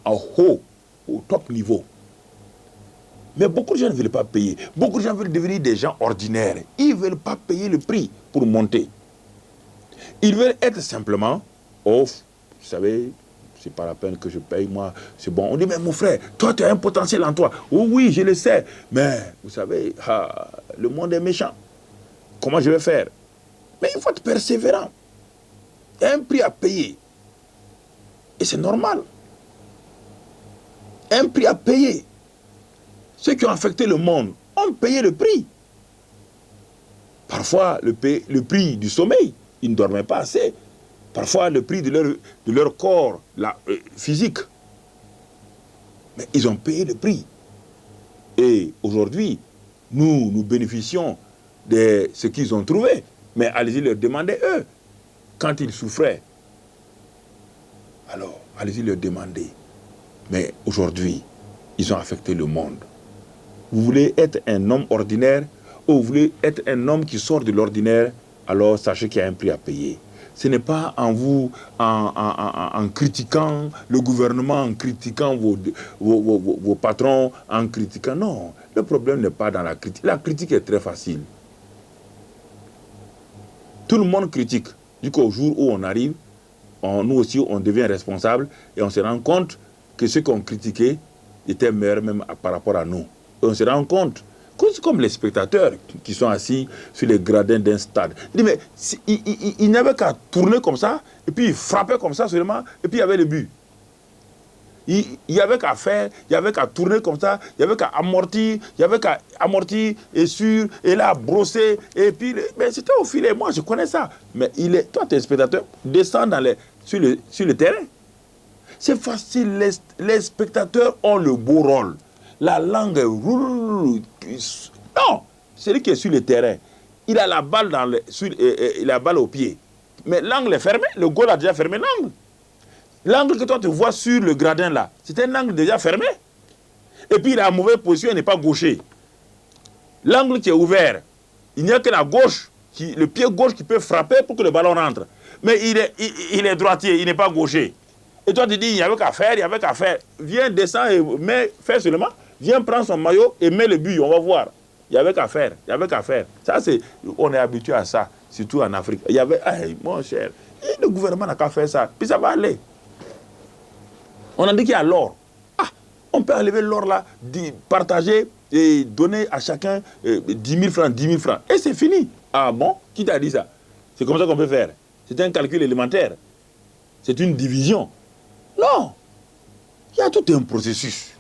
en haut, au top niveau. Mais beaucoup de gens ne veulent pas payer. Beaucoup de gens veulent devenir des gens ordinaires. Ils ne veulent pas payer le prix pour monter. Ils veulent être simplement, oh, vous savez, c'est pas la peine que je paye, moi, c'est bon. On dit, mais mon frère, toi, tu as un potentiel en toi. Oh, oui, je le sais. Mais, vous savez, le monde est méchant. Comment je vais faire? Mais il faut être persévérant. Il y a un prix à payer. Et c'est normal. Un prix à payer. Ceux qui ont affecté le monde ont payé le prix. Parfois, le prix du sommeil, ils ne dormaient pas assez. Parfois, le prix de leur corps physique. Mais ils ont payé le prix. Et aujourd'hui, nous bénéficions de ce qu'ils ont trouvé. Mais allez-y leur demander, eux, quand ils souffraient. Alors, allez-y leur demander. Mais aujourd'hui, ils ont affecté le monde. Vous voulez être un homme ordinaire ou vous voulez être un homme qui sort de l'ordinaire, alors sachez qu'il y a un prix à payer. Ce n'est pas en vous, en critiquant le gouvernement, en critiquant vos patrons, en critiquant. Non, le problème n'est pas dans la critique. La critique est très facile. Tout le monde critique. Jusqu'au jour où on arrive, nous aussi, on devient responsable et on se rend compte que ceux qui ont critiqué étaient meilleurs même par rapport à nous. Et on se rend compte, comme les spectateurs qui sont assis sur les gradins d'un stade. Il n'avait qu'à tourner comme ça, et puis il frappait comme ça seulement, et puis il y avait le but. Il n'y avait qu'à faire, il n'y avait qu'à tourner comme ça, il n'y avait qu'à amortir, et là, brosser, et puis, mais c'était au filet, moi je connais ça. Mais toi tu es spectateur, descends sur le terrain. C'est facile, les spectateurs ont le beau rôle. La langue est... Non, celui qui est sur le terrain, il a la balle, il a la balle au pied. Mais l'angle est fermé, le goal a déjà fermé l'angle. L'angle que toi tu vois sur le gradin là, c'est un angle déjà fermé. Et puis il est en mauvaise position, il n'est pas gaucher. L'angle qui est ouvert, il n'y a que la gauche, le pied gauche qui peut frapper pour que le ballon rentre. Mais il est droitier, il n'est pas gaucher. Et toi tu dis, il n'y avait qu'à faire, Viens, descends et fais seulement. Viens prendre son maillot et mets le but, on va voir. Il y avait qu'à faire. Ça, on est habitué à ça, surtout en Afrique. Il y avait, mon cher, et le gouvernement n'a qu'à faire ça, puis ça va aller. On a dit qu'il y a l'or. On peut enlever l'or là, partager et donner à chacun 10 000 francs. Et c'est fini. Ah bon? Qui t'a dit ça? C'est comme ça qu'on peut faire. C'est un calcul élémentaire. C'est une division. Non. Il y a tout un processus.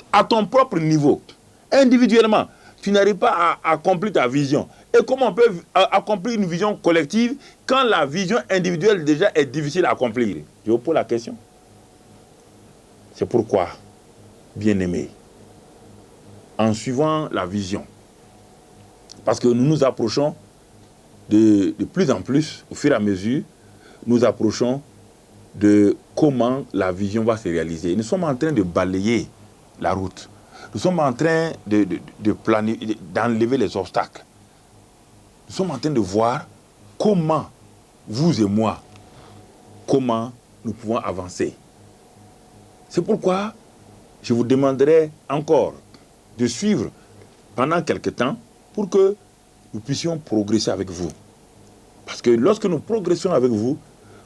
À ton propre niveau, individuellement, tu n'arrives pas à accomplir ta vision. Et comment on peut accomplir une vision collective quand la vision individuelle déjà est difficile à accomplir? Je vous pose la question. C'est pourquoi, bien-aimés, en suivant la vision, parce que nous nous approchons de plus en plus, au fur et à mesure, nous approchons de comment la vision va se réaliser. Nous sommes en train de balayer la route. Nous sommes en train de planer, d'enlever les obstacles. Nous sommes en train de voir comment, vous et moi, comment nous pouvons avancer. C'est pourquoi je vous demanderai encore de suivre pendant quelque temps pour que nous puissions progresser avec vous. Parce que lorsque nous progressons avec vous,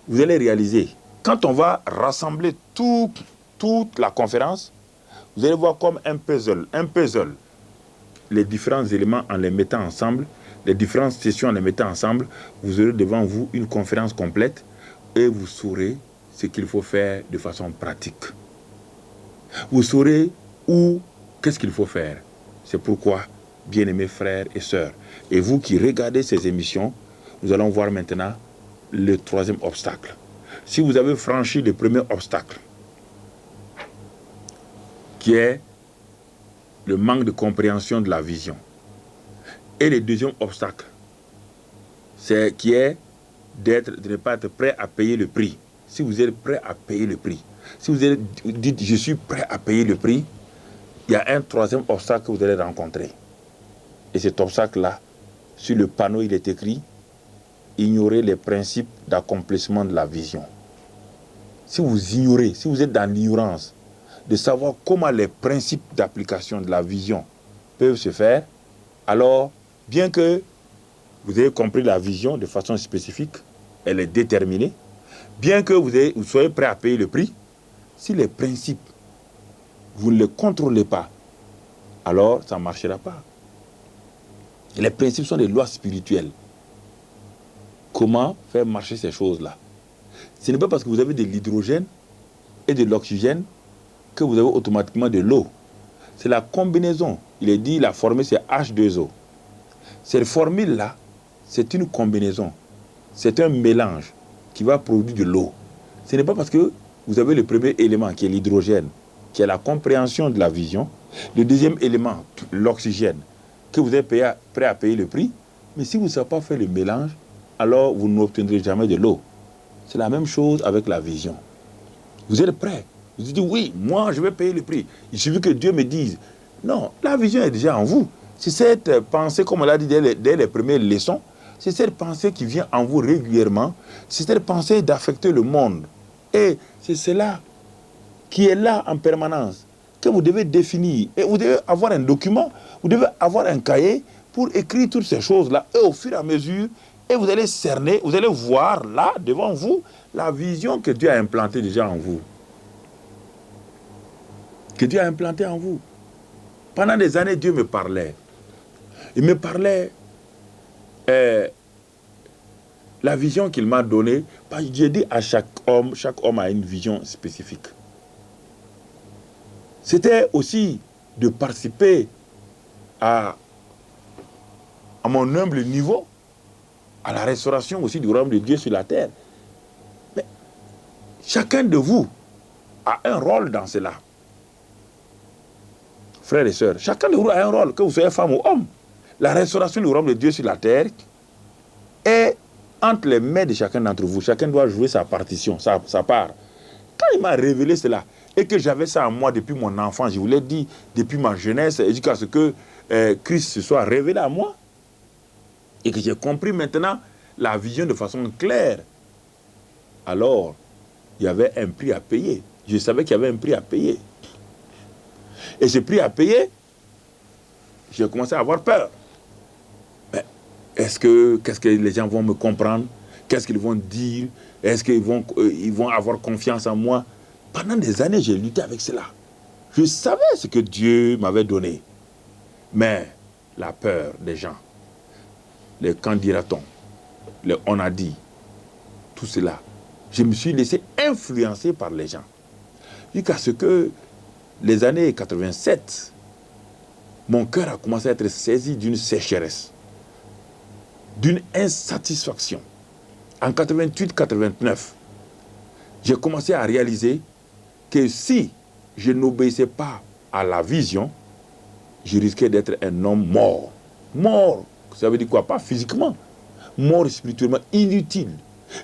vous allez réaliser, quand on va rassembler toute la conférence, vous allez voir comme un puzzle, les différents éléments en les mettant ensemble, les différentes sessions en les mettant ensemble, vous aurez devant vous une conférence complète et vous saurez ce qu'il faut faire de façon pratique. Vous saurez qu'est-ce qu'il faut faire. C'est pourquoi, bien-aimés frères et sœurs, et vous qui regardez ces émissions, nous allons voir maintenant le troisième obstacle. Si vous avez franchi le premier obstacle, qui est le manque de compréhension de la vision, et le deuxième obstacle, qui est de ne pas être prêt à payer le prix. Si vous êtes prêt à payer le prix, si vous dites je suis prêt à payer le prix, il y a un troisième obstacle que vous allez rencontrer. Et cet obstacle-là, sur le panneau, il est écrit « Ignorer les principes d'accomplissement de la vision ». Si vous ignorez, si vous êtes dans l'ignorance de savoir comment les principes d'application de la vision peuvent se faire, alors, bien que vous ayez compris la vision de façon spécifique, elle est déterminée, bien que vous soyez prêt à payer le prix, si les principes, vous ne les contrôlez pas, alors ça ne marchera pas. Les principes sont des lois spirituelles. Comment faire marcher ces choses-là? Ce n'est pas parce que vous avez de l'hydrogène et de l'oxygène que vous avez automatiquement de l'eau. C'est la combinaison. Il est dit, la formule, c'est H2O. Cette formule-là, c'est une combinaison. C'est un mélange qui va produire de l'eau. Ce n'est pas parce que vous avez le premier élément, qui est l'hydrogène, qui est la compréhension de la vision, le deuxième élément, l'oxygène, que vous êtes prêt à payer le prix. Mais si vous ne savez pas faire le mélange, alors vous n'obtiendrez jamais de l'eau. C'est la même chose avec la vision. Vous êtes prêt. Vous dites, oui, moi, je vais payer le prix. Il suffit que Dieu me dise, non, la vision est déjà en vous. C'est cette pensée, comme on l'a dit dès les premières leçons, c'est cette pensée qui vient en vous régulièrement. C'est cette pensée d'affecter le monde. Et c'est cela qui est là en permanence, que vous devez définir. Et vous devez avoir un document, vous devez avoir un cahier pour écrire toutes ces choses-là. Et au fur et à mesure, et vous allez cerner, vous allez voir là, devant vous, la vision que Dieu a implantée déjà en vous. Que Dieu a implantée en vous. Pendant des années, Dieu me parlait. Il me parlait la vision qu'il m'a donnée. J'ai dit à chaque homme a une vision spécifique. C'était aussi de participer à mon humble niveau, à la restauration aussi du royaume de Dieu sur la terre. Mais chacun de vous a un rôle dans cela. Frères et sœurs, chacun de vous a un rôle, que vous soyez femme ou homme. La restauration du royaume de Dieu sur la terre est entre les mains de chacun d'entre vous. Chacun doit jouer sa partition, sa part. Quand il m'a révélé cela, et que j'avais ça en moi depuis mon enfance, je vous l'ai dit, depuis ma jeunesse, jusqu'à ce que Christ se soit révélé à moi, et que j'ai compris maintenant la vision de façon claire, alors il y avait un prix à payer. Je savais qu'il y avait un prix à payer. Et ce prix à payer, j'ai commencé à avoir peur. Mais qu'est-ce que les gens vont me comprendre? Qu'est-ce qu'ils vont dire? Est-ce qu'ils vont avoir confiance en moi? Pendant des années, j'ai lutté avec cela. Je savais ce que Dieu m'avait donné. Mais la peur des gens, le qu'en dira-t-on, le on a dit, tout cela, je me suis laissé influencer par les gens. Jusqu'à ce que les années 87, mon cœur a commencé à être saisi d'une sécheresse, d'une insatisfaction. En 88-89, j'ai commencé à réaliser que si je n'obéissais pas à la vision, je risquais d'être un homme mort. Mort, ça veut dire quoi? Pas physiquement, mort spirituellement, inutile.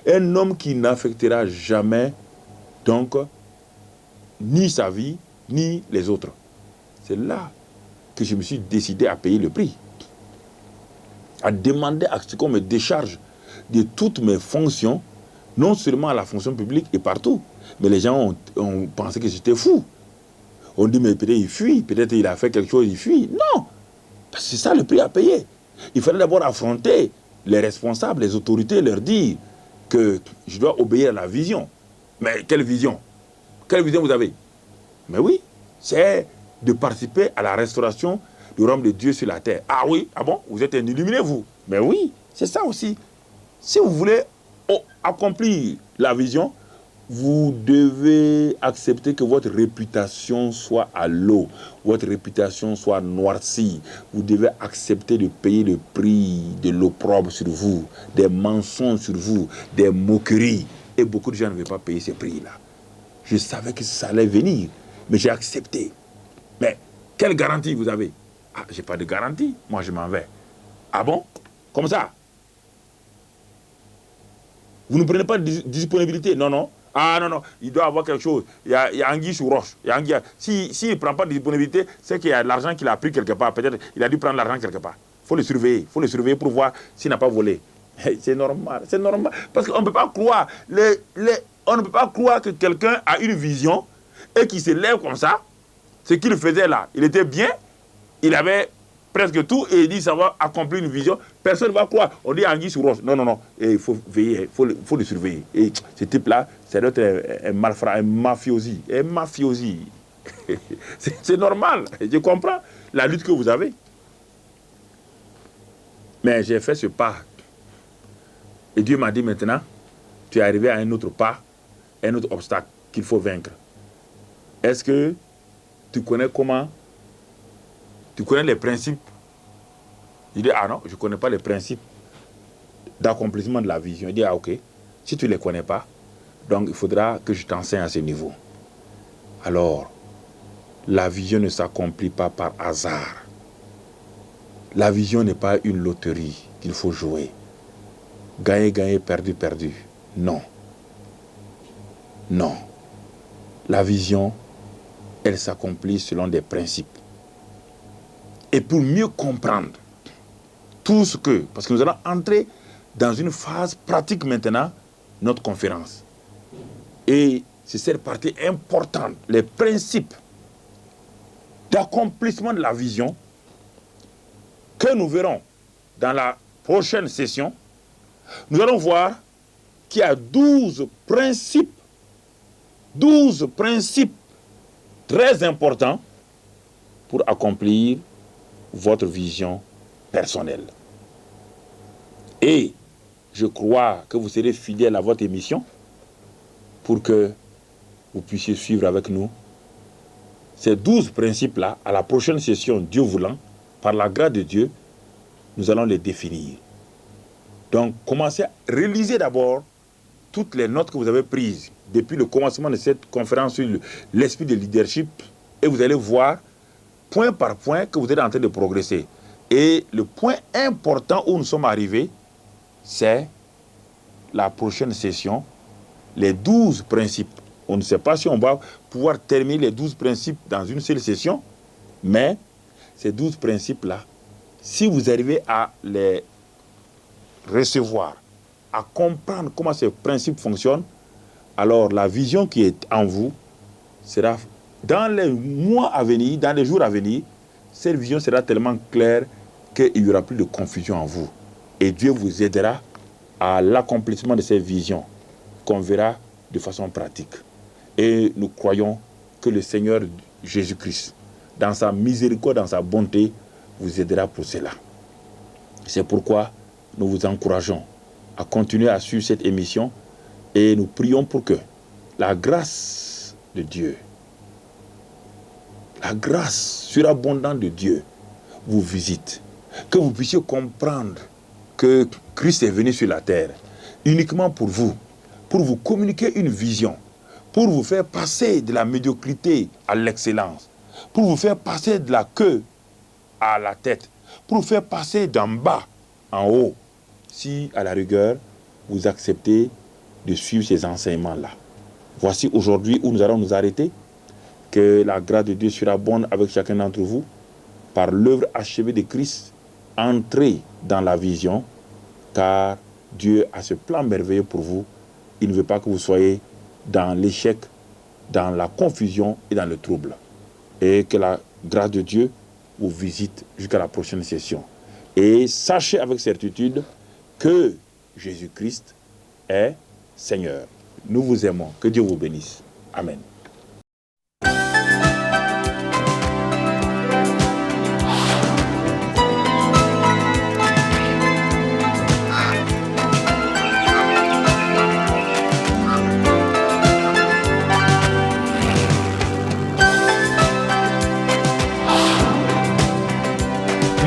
Un homme qui n'affectera jamais, donc, ni sa vie, ni les autres. C'est là que je me suis décidé à payer le prix. À demander à ce qu'on me décharge de toutes mes fonctions, non seulement à la fonction publique et partout, mais les gens ont pensé que j'étais fou. On dit, mais peut-être il fuit, peut-être il a fait quelque chose, il fuit. Non, parce que c'est ça le prix à payer. Il fallait d'abord affronter les responsables, les autorités, leur dire que je dois obéir à la vision. Mais quelle vision? Quelle vision vous avez? Mais oui, c'est de participer à la restauration du royaume de Dieu sur la terre. Ah oui, ah bon? Vous êtes un illuminé, vous? Mais oui, c'est ça aussi. Si vous voulez accomplir la vision, vous devez accepter que votre réputation soit à l'eau, votre réputation soit noircie. Vous devez accepter de payer le prix de l'opprobre sur vous, des mensonges sur vous, des moqueries. Et beaucoup de gens ne veulent pas payer ces prix-là. Je savais que ça allait venir, mais j'ai accepté. Mais quelle garantie vous avez? Ah, j'ai pas de garantie, moi je m'en vais. Ah bon? Comme ça? Vous ne prenez pas de disponibilité? Non, non. Ah non, non, il doit avoir quelque chose. Il y a anguille sous roche. S'il ne prend pas de disponibilité, c'est qu'il y a de l'argent qu'il a pris quelque part. Peut-être qu'il a dû prendre l'argent quelque part. Il faut le surveiller. Il faut le surveiller pour voir s'il n'a pas volé. C'est normal, c'est normal. Parce qu'on ne peut pas croire. On ne peut pas croire que quelqu'un a une vision et qu'il se lève comme ça. Ce qu'il faisait là, il était bien. Il avait presque tout et il dit ça va accomplir une vision. Personne ne va croire. On dit anguille sous roche. Non, non, non. Et il faut veiller, il faut le surveiller. Et ce type-là, c'est un malfrat, un mafiosi. Un mafiosi. C'est normal. Je comprends la lutte que vous avez. Mais j'ai fait ce pas. Et Dieu m'a dit maintenant, tu es arrivé à un autre pas, un autre obstacle qu'il faut vaincre. Est-ce que tu connais comment? Tu connais les principes? Il dit, ah non, je ne connais pas les principes d'accomplissement de la vision. Il dit, ah ok, si tu ne les connais pas, donc il faudra que je t'enseigne à ce niveau. Alors, la vision ne s'accomplit pas par hasard. La vision n'est pas une loterie qu'il faut jouer. Gagner, gagner, perdu, perdu. Non. Non. La vision, elle s'accomplit selon des principes. Et pour mieux comprendre tout ce que... Parce que nous allons entrer dans une phase pratique maintenant, notre conférence. Et c'est cette partie importante, les principes d'accomplissement de la vision que nous verrons dans la prochaine session. Nous allons voir qu'il y a 12 principes très importants pour accomplir votre vision personnelle. Et je crois que vous serez fidèles à votre émission pour que vous puissiez suivre avec nous ces 12 principes-là. À la prochaine session, Dieu voulant, par la grâce de Dieu, nous allons les définir. Donc, commencez à réaliser d'abord toutes les notes que vous avez prises depuis le commencement de cette conférence sur l'esprit de leadership et vous allez voir point par point que vous êtes en train de progresser. Et le point important où nous sommes arrivés, c'est la prochaine session, les 12 principes. On ne sait pas si on va pouvoir terminer les 12 principes dans une seule session, mais ces 12 principes-là, si vous arrivez à les recevoir, à comprendre comment ces principes fonctionnent, alors la vision qui est en vous sera, dans les mois à venir, dans les jours à venir, cette vision sera tellement claire qu'il n'y aura plus de confusion en vous. Et Dieu vous aidera à l'accomplissement de ces visions qu'on verra de façon pratique. Et nous croyons que le Seigneur Jésus-Christ, dans sa miséricorde, dans sa bonté, vous aidera pour cela. C'est pourquoi nous vous encourageons à continuer à suivre cette émission et nous prions pour que la grâce de Dieu, la grâce surabondante de Dieu vous visite, que vous puissiez comprendre que Christ est venu sur la terre uniquement pour vous communiquer une vision, pour vous faire passer de la médiocrité à l'excellence, pour vous faire passer de la queue à la tête, pour vous faire passer d'en bas en haut, si à la rigueur vous acceptez de suivre ces enseignements-là. Voici aujourd'hui où nous allons nous arrêter. Que la grâce de Dieu surabonde avec chacun d'entre vous par l'œuvre achevée de Christ. Entrez dans la vision, car Dieu a ce plan merveilleux pour vous. Il ne veut pas que vous soyez dans l'échec, dans la confusion et dans le trouble. et que la grâce de Dieu vous visite jusqu'à la prochaine session. Et sachez avec certitude que Jésus-Christ est Seigneur. Nous vous aimons. Que Dieu vous bénisse. Amen.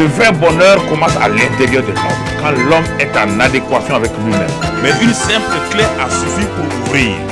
Le vrai bonheur commence à l'intérieur de l'homme, quand l'homme est en adéquation avec lui-même. Mais une simple clé a suffi pour ouvrir.